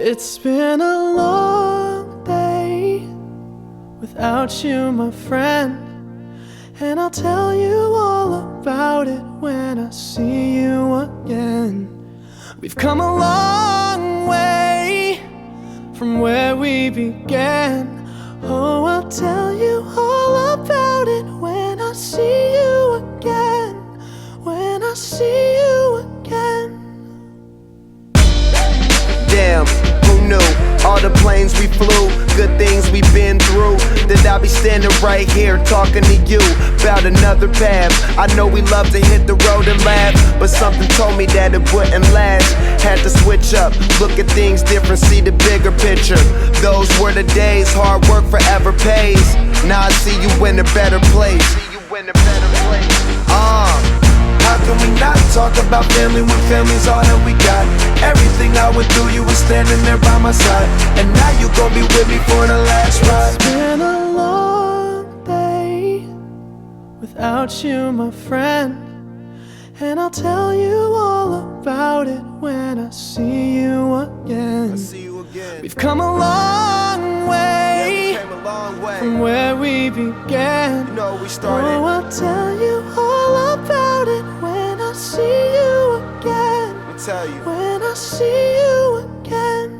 It's been a long day without you, my friend, and I'll tell you all about it when I see you again. We've come a long way from where we began. Oh, I'll tell you all about it when I see you again. When I see you again. Damn, who knew? All the planes we flew, good things we've been through. That I'll be standing right here talking to you about another path. I know we love to hit the road and laugh, but something told me that it wouldn't last. Had to switch up, look at things different, see the bigger picture. Those were the days, hard work forever pays. Now I see you in a better place. How can we not talk about family when family's all that we got? Everything I went through, you were standing there by my side, and now you gon' be with me for the last ride. It's been a long day without you, my friend, and I'll tell you all about it when I see you again. We've come a long way, from where we began. You know, we started. Oh, I'll tell you all about it when I see you again. Let me tell you. When I see you again.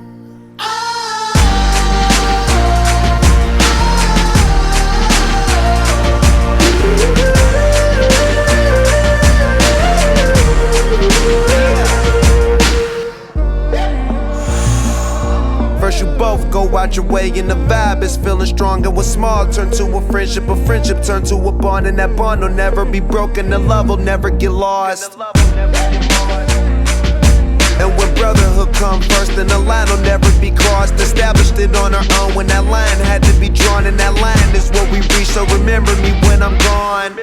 go out your way and the vibe is feeling strong. And what's small turn to a friendship turn to a bond, and that bond will never be broken, the love will never get lost. And when brotherhood come first, then the line will never be crossed. Established it on our own when that line had to be drawn, and that line is what we reach, so remember me when I'm gone.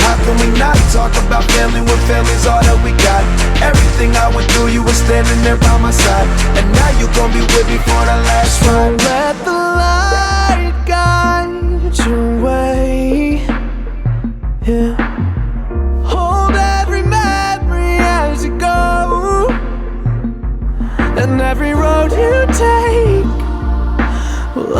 How can we not talk about family when family's all that we got? Everything I went through, you were standing there by my side, and now you gon' be with me for the last ride. Let the light guide your way. Yeah. Hold every memory as you go, and every road you take will